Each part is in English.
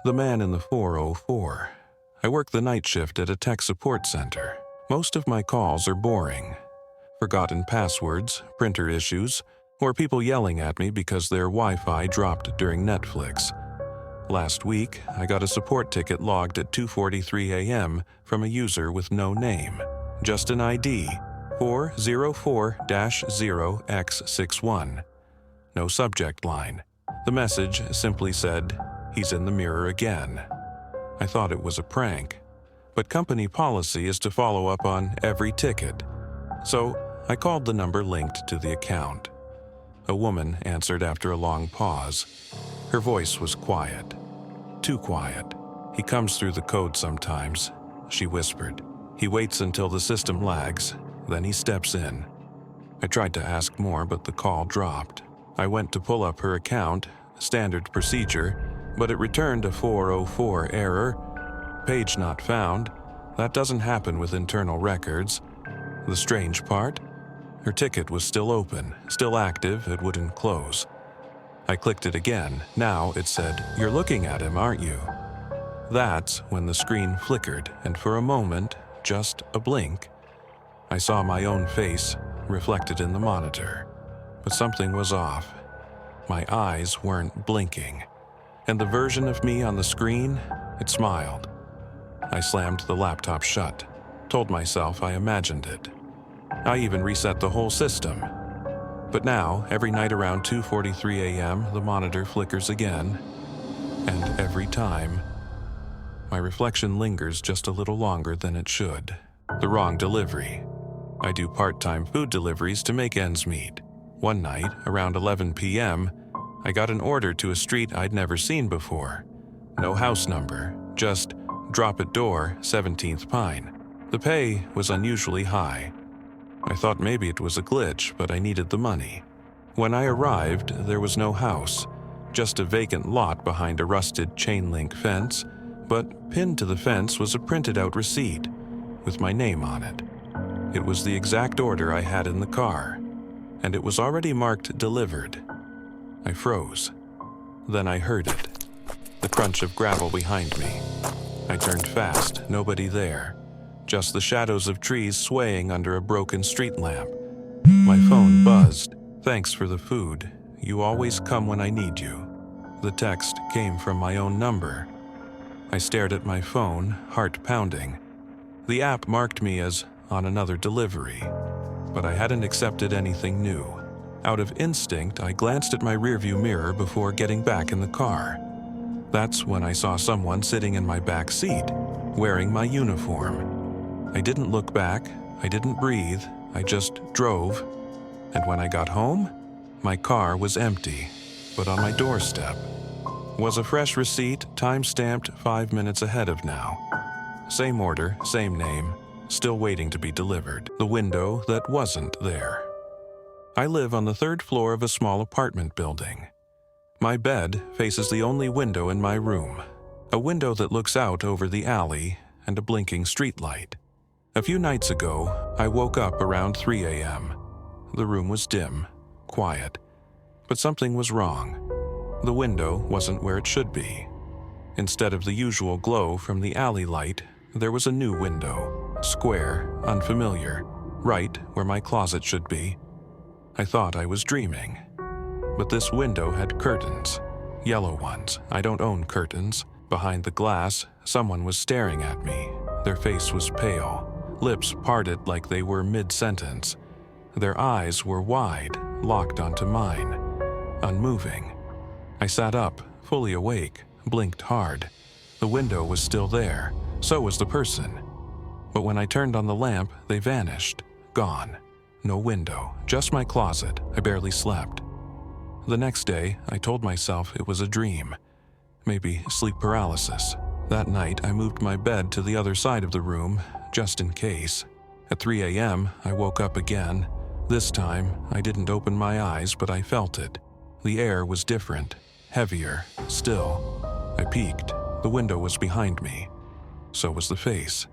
The man in the 404. I work the night shift at a tech support center. Most of my calls are boring. Forgotten passwords, printer issues, or people yelling at me because their Wi-Fi dropped during Netflix. Last week, I got a support ticket logged at 2:43 a.m. from a user with no name, just an ID, 404-0x61. No subject line. The message simply said, "He's in the mirror again." I thought it was a prank, but company policy is to follow up on every ticket. So I called the number linked to the account. A woman answered after a long pause. Her voice was quiet. Too quiet. "He comes through the code sometimes," she whispered. "He waits until the system lags, then he steps in." I tried to ask more, but the call dropped. I went to pull up her account, standard procedure, but it returned a 404 error. "Page not found." That doesn't happen with internal records. The strange part? Her ticket was still open, still active, it wouldn't close. I clicked it again. Now it said, "You're looking at him, aren't you?" That's when the screen flickered, and for a moment, just a blink, I saw my own face reflected in the monitor. But something was off. My eyes weren't blinking, and the version of me on the screen, it smiled. I slammed the laptop shut, told myself I imagined it. I even reset the whole system. But now, every night around 2:43 a.m., the monitor flickers again, and every time, my reflection lingers just a little longer than it should. The wrong delivery. I do part-time food deliveries to make ends meet. One night, around 11 p.m., I got an order to a street I'd never seen before. No house number, just drop at door, 17th Pine. The pay was unusually high. I thought maybe it was a glitch, but I needed the money. When I arrived, there was no house, just a vacant lot behind a rusted chain-link fence, but pinned to the fence was a printed-out receipt with my name on it. It was the exact order I had in the car, and it was already marked delivered. I froze. Then I heard it, the crunch of gravel behind me. I turned fast, nobody there, just the shadows of trees swaying under a broken street lamp. My phone buzzed. "Thanks for the food. You always come when I need you." The text came from my own number. I stared at my phone, heart pounding. The app marked me as on another delivery, but I hadn't accepted anything new. Out of instinct, I glanced at my rearview mirror before getting back in the car. That's when I saw someone sitting in my back seat, wearing my uniform. I didn't look back, I didn't breathe, I just drove. And when I got home, my car was empty, but on my doorstep was a fresh receipt, time-stamped 5 minutes ahead of now. Same order, same name, still waiting to be delivered. The window that wasn't there. I live on the 3rd floor of a small apartment building. My bed faces the only window in my room, a window that looks out over the alley and a blinking streetlight. A few nights ago, I woke up around 3 a.m. The room was dim, quiet, but something was wrong. The window wasn't where it should be. Instead of the usual glow from the alley light, there was a new window, square, unfamiliar, right where my closet should be. I thought I was dreaming. But this window had curtains, yellow ones. I don't own curtains. Behind the glass, someone was staring at me. Their face was pale, lips parted like they were mid-sentence. Their eyes were wide, locked onto mine, unmoving. I sat up, fully awake, blinked hard. The window was still there, so was the person. But when I turned on the lamp, they vanished, gone. No window, just my closet. I barely slept. The next day, I told myself it was a dream. Maybe sleep paralysis. That night, I moved my bed to the other side of the room, just in case. At 3 a.m., I woke up again. This time, I didn't open my eyes, but I felt it. The air was different, heavier, still. I peeked. The window was behind me. So was the face.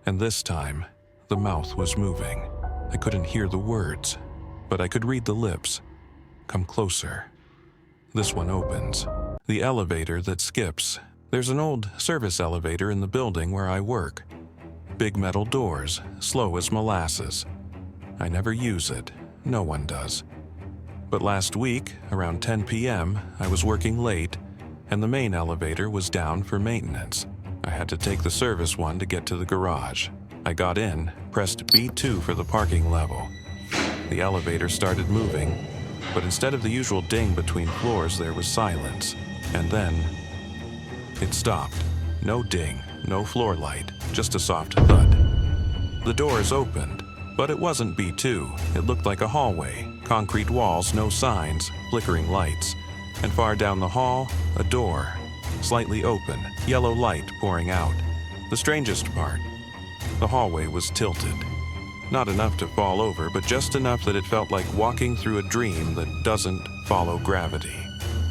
And this time, the mouth was moving. I couldn't hear the words, but I could read the lips. "Come closer." This one opens. The elevator that skips, There's an old service elevator in the building where I work. Big metal doors, slow as molasses. I never use it. No one does. But last week, around 10 p.m., I was working late, and the main elevator was down for maintenance. I had to take the service one to get to the garage. I got in, pressed B2 for the parking level. The elevator started moving, but instead of the usual ding between floors, there was silence. And then it stopped. No ding, no floor light, just a soft thud. The doors opened, but it wasn't B2. It looked like a hallway, concrete walls, no signs, flickering lights. And far down the hall, a door, slightly open, yellow light pouring out. The strangest part, the hallway was tilted. Not enough to fall over, but just enough that it felt like walking through a dream that doesn't follow gravity.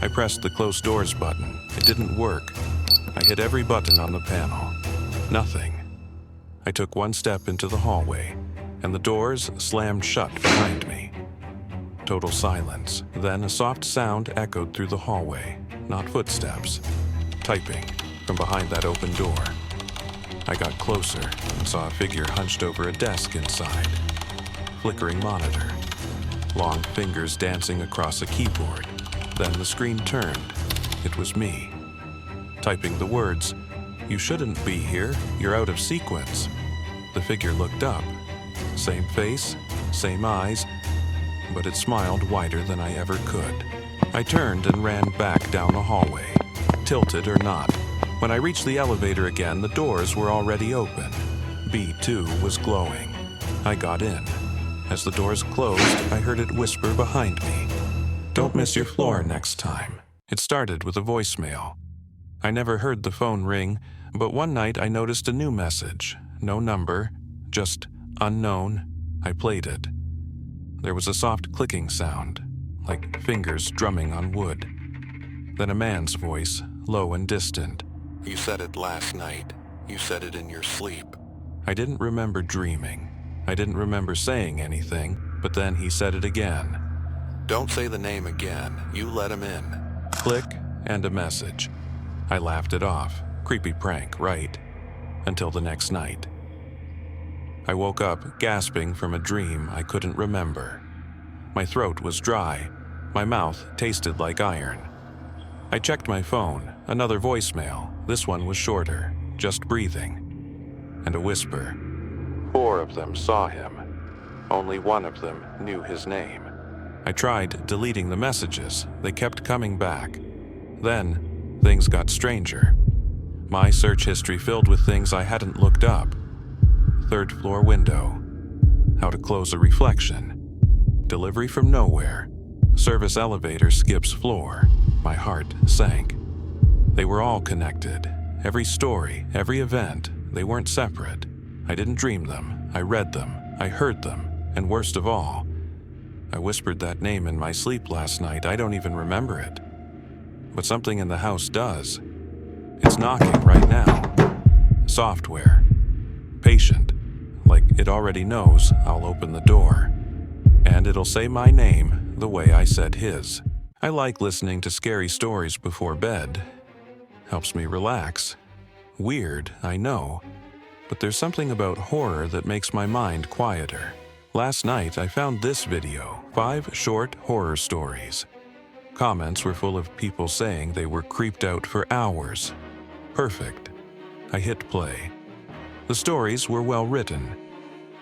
I pressed the close doors button. It didn't work. I hit every button on the panel. Nothing. I took one step into the hallway, and the doors slammed shut behind me. Total silence. Then a soft sound echoed through the hallway. Not footsteps. Typing from behind that open door. I got closer and saw a figure hunched over a desk inside. Flickering monitor. Long fingers dancing across a keyboard. Then the screen turned. It was me. Typing the words, "You shouldn't be here. You're out of sequence." The figure looked up. Same face, same eyes, but it smiled wider than I ever could. I turned and ran back down the hallway, tilted or not. When I reached the elevator again, the doors were already open. B2 was glowing. I got in. As the doors closed, I heard it whisper behind me, "Don't miss your floor next time." It started with a voicemail. I never heard the phone ring, but one night I noticed a new message. No number, just unknown. I played it. There was a soft clicking sound, like fingers drumming on wood. Then a man's voice, low and distant. "You said it last night. You said it in your sleep." I didn't remember dreaming. I didn't remember saying anything, but then he said it again. "Don't say the name again. You let him in." Click, and a message. I laughed it off. Creepy prank, right? Until the next night. I woke up gasping from a dream I couldn't remember. My throat was dry. My mouth tasted like iron. I checked my phone. Another voicemail. This one was shorter, just breathing. And a whisper. 4 of them saw him. Only 1 of them knew his name. I tried deleting the messages. They kept coming back. Then, things got stranger. My search history filled with things I hadn't looked up. 3rd floor window. How to close a reflection. Delivery from nowhere. Service elevator skips floor. My heart sank. They were all connected. Every story, every event, they weren't separate. I didn't dream them. I read them. I heard them. And worst of all, I whispered that name in my sleep last night. I don't even remember it. But something in the house does. It's knocking right now. Software. Patient. Like it already knows I'll open the door. And it'll say my name the way I said his. I like listening to scary stories before bed. Helps me relax. Weird, I know. But there's something about horror that makes my mind quieter. Last night I found this video, 5 short horror stories. Comments were full of people saying they were creeped out for hours. Perfect. I hit play. The stories were well written.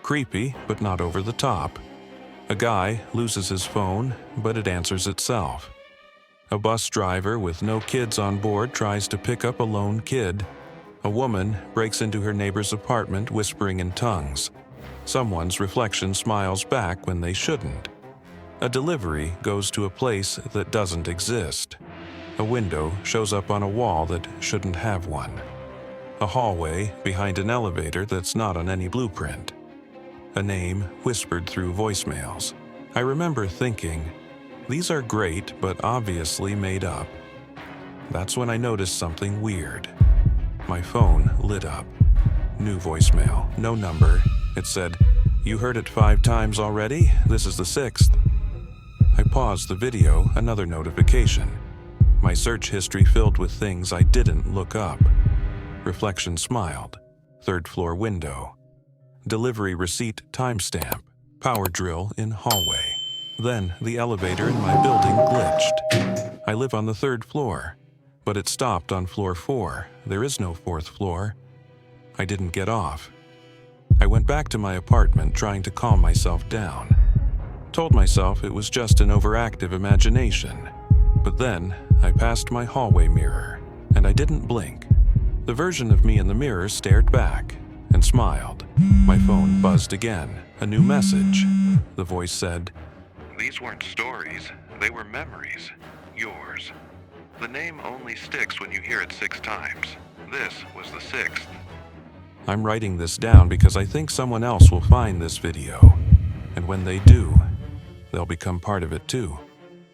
Creepy, but not over the top. A guy loses his phone, but it answers itself. A bus driver with no kids on board tries to pick up a lone kid. A woman breaks into her neighbor's apartment whispering in tongues. Someone's reflection smiles back when they shouldn't. A delivery goes to a place that doesn't exist. A window shows up on a wall that shouldn't have one. A hallway behind an elevator that's not on any blueprint. A name whispered through voicemails. I remember thinking, these are great but obviously made up. That's when I noticed something weird. My phone lit up. New voicemail, no number. It said, "You heard it 5 times already? This is the 6th. I paused the video, another notification. My search history filled with things I didn't look up. Reflection smiled. Third floor window. Delivery receipt timestamp. Power drill in hallway. Then the elevator in my building glitched. I live on the third floor, but it stopped on floor 4. There is no fourth floor. I didn't get off. I went back to my apartment trying to calm myself down. Told myself it was just an overactive imagination. But then I passed my hallway mirror, and I didn't blink. The version of me in the mirror stared back and smiled. My phone buzzed again. A new message. The voice said, "These weren't stories, they were memories. Yours. The name only sticks when you hear it 6 times. This was the 6th. I'm writing this down because I think someone else will find this video. And when they do, they'll become part of it too.